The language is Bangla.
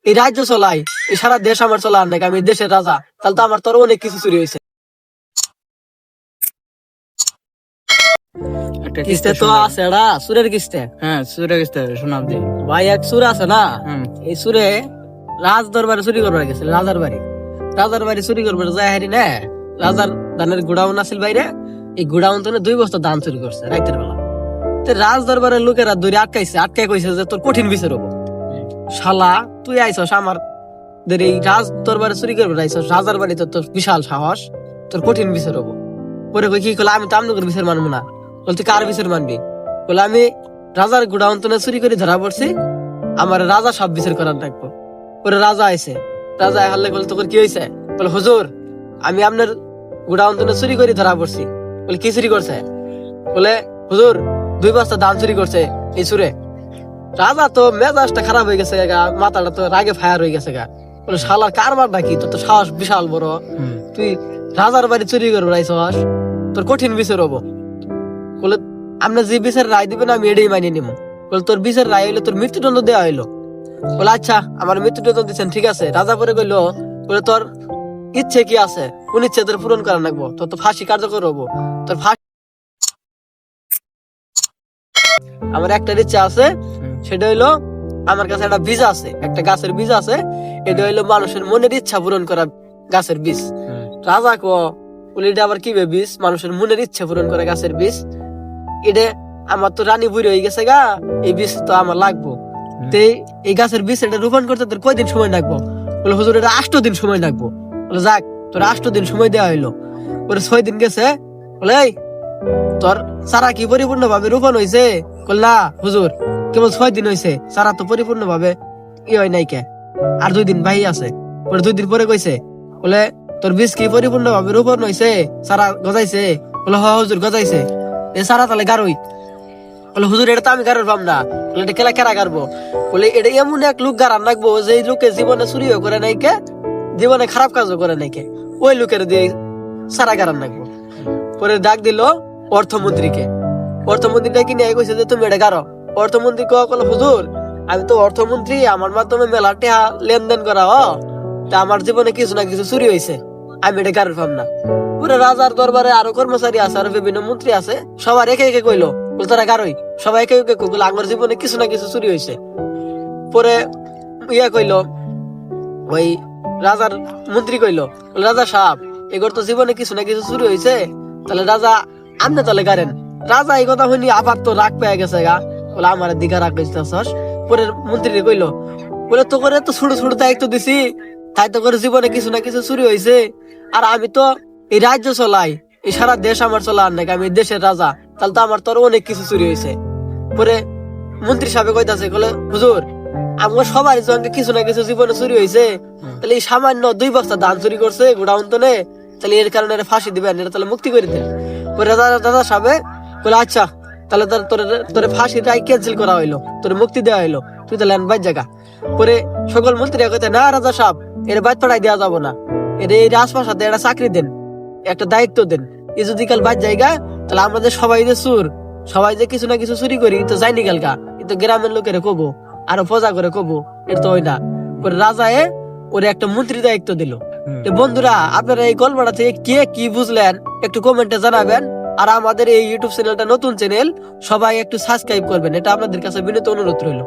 এই রাজ্য চলাই, এই সারা দেশ আমার চলা আর নাকি, আমি দেশের রাজা, তাহলে তো আমার তোর অনেক কিছু চুরি হয়েছে। একটা কিস্তে তো আছে এডা সুরের কিস্তে। হ্যাঁ সুরে গেছে শোনাব দি ভাই এক সুর আছে না, এই সুরে রাজ দরবারে চুরি করবার গেছিল, রাজার বাড়ি চুরি করবার যায় হারি না। রাজার ধানের গুড়াউন আছিল বাইরে, এই গুড়াউন তো 2 বস্তা ধান চুরি করছে রাতের বেলা। রাজ দরবারের লোকেরা দূরে আটকাই কইছে যে তোর কঠিন বিচার হবো। শালা তুই আইছস আমার এই রাজ দরবারে চুরি করবে আইছস, রাজার বাড়িতে তোর বিশাল সাহস, তোর কঠিন বিচার হবো। পরে কই কি কইলা, আমি তো আমনগর বিচার মানবো না। বলতে কার বিচার মানবি? বলে আমি রাজার গুড়াউন তো চুরি করে ধরা পড়ছি, আমার রাজা সব বিচার করার রাখবো। পরে রাজা আইছে, রাজা হারলে বলে তোর কি হয়েছে? বলে হুজুর আমি আপনার গুড়াউন তো চুরি করে ধরা পড়ছি। বলে কি চুরি করছে? বলে হুজুর 2 বস্তা ধান চুরি করছে এই সুরে। রাজা তো মেজাজটা খারাপ হয়ে গেছে গা, মাথাটা তো রাগে ফায়ার হয়ে গেছে গা। বলে শালার কারবার নাকি, তোর তো সাহস বিশাল বড়, তুই রাজার বাড়ি চুরি করবো রাইছস, তোর কঠিন বিচার হবো। বলে আপনি যে বিচার রায় দিবেন আমি এটাই মানিয়ে নিব। বলে তোর বিচার রায় হইলো তোর মৃত্যুদণ্ড দেওয়া হইলো। বলে আচ্ছা আমার মৃত্যুদণ্ড দিচ্ছেন, ঠিক আছে। রাজা পরে কইলো, বলে তোর ইচ্ছে কি আছে, কোন ইচ্ছে তোর পূরণ করা লাগবো? তোর তো ফাঁসি কার্যকর হবো, তোর ফাঁসি। আমার একটা ইচ্ছা আছে, সেটা হইলো আমার কাছে একটা বীজ আছে, একটা গাছের বীজ আছে, এটা হইলো মানুষের মনের ইচ্ছা পূরণ করা গাছের বীজ। রাজা কো বলে এটা আবার কি বীজ? মানুষের মনের ইচ্ছা পূরণ করা গাছের বীজ। এটা আমার তো রানী বুড়ি হয়ে গেছে গা, এই বীজ তো আমার লাগবো। তো এই গাছের বীজ এটা রোপণ করতে তোর কয়দিন সময় লাগবো? বলে হুজুর এটা 8 দিন সময় লাগবো। বলে যাক তোর 8 দিন সময় দেওয়া হইলো। পরে 6 দিন গেছে, বলে এই তোর সারা কি পরিপূর্ণ ভাবে রোপণ হয়েছে? বললা হুজুর কেবল 6 দিন হয়েছে, সারা তো পরিপূর্ণ ভাবে হয় নাই কে, আর 2 দিন বাহি আছে। পরে 2 দিন পরে কইছে, বলে তোর বীজ কি পরিপূর্ণ ভাবে রোপণ হয়েছে, সারা গজাইছে? বলে হ হুজুর গজাইছে। এ সারা তাহলে গারোই। বলে হুজুর এটা তো আমি গারোর পাম না। বলে এটা কেলা কেরা গারবো? বলে এটা এমন এক লোক গারান রাখবো যে লোকে জীবনে চুরিও করে নাই কে, জীবনে খারাপ কাজও করে নাই কে, ওই লোকের দিয়ে সারা গারান রাখবো। পরে ডাক দিল অর্থমন্ত্রীকে। অর্থমন্ত্রীটা কি নিয়ে কইছে যে তুমি এটা গারো। অর্থমন্ত্রী কল হুজুর আমি তো অর্থমন্ত্রী, আমার মাধ্যমে মেলা টাকা লেনদেন করা তা আমার জীবনে কিছু না কিছু চুরি হয়েছে, আমি এটা গারোর পাম না। পুরো রাজার দরবারে আরো কর্মচারী আছে, আরো বিভিন্ন মন্ত্রী আছে, সবার একে একে কইলো তারা গারোই, সবাই একে একে কইলো আমার জীবনে কিছু না কিছু চুরি হয়েছে। পরে ইয়া কইলো, ওই রাজার মন্ত্রী কইলো, রাজা সাহেব এগোর তো জীবনে কিছু না কিছু চুরি হয়েছে, তাহলে রাজা আমনে তাহলে গারেন। রাজা এই কথা শুনি আবার তো রাগ পেয়ে গেছে গা, বলে আমার দিঘা রাগ পেয়েছিস। পরে মন্ত্রী কইলো, বলে তো করে তো ছোট ছোট দায়িত্ব দিছি, তাই তো করে জীবনে কিছু না কিছু চুরি হয়েছে, আর আমি তো এই রাজ্য চলাই, এই সারা দেশ আমার চলা আর নাকি, আমি দেশের রাজা, তাহলে তো আমার তোর অনেক কিছু চুরি হয়েছে। পরে মন্ত্রী সাহেব কইতাছে, বলে হুজুর আমার সবার সঙ্গে কিছু না কিছু জীবনে চুরি হয়েছে, তাহলে এই সামান্য 2 বস্তা ধান চুরি করছে গোডাউন তো নে, তাহলে এর কারণে ফাঁসি দিবেন, এটা তাহলে মুক্তি করে দেন। পরে দাদা সাহেব বলে আচ্ছা তাহলে তোর ফাঁসি রায় ক্যান্সেল করা হইলো, তোর মুক্তি দেওয়া হইলো, তুই তাহলে বাইর জায়গা। পরে সকল মন্ত্রী কইতে, না রাজা সাহেব এর বাইর পাঠাই দেওয়া যাবো না, এর এই রাজপ্রাসাদে একটা চাকরি দেন, একটা দায়িত্ব দেন, এই যদি কাল বাইর জায়গা তাহলে আমাদের সবাই যে চুর, সবাই যে কিছু না কিছু চুরি করি তো যাইনি কালকা, কিন্তু গ্রামের লোকেরা কবো, আরো প্রজা করে কবো, এটা তো হয় না। পরে রাজা ওরে একটা মন্ত্রী দায়িত্ব দিল। বন্ধুরা আপনারা এই গল্পটা থেকে কে কি বুঝলেন একটু কমেন্টে জানাবেন, আর আমাদের এই ইউটিউব চ্যানেলটা নতুন চ্যানেল, সবাই একটু সাবস্ক্রাইব করবেন, এটা আপনাদের কাছে বিনীত অনুরোধ রইল।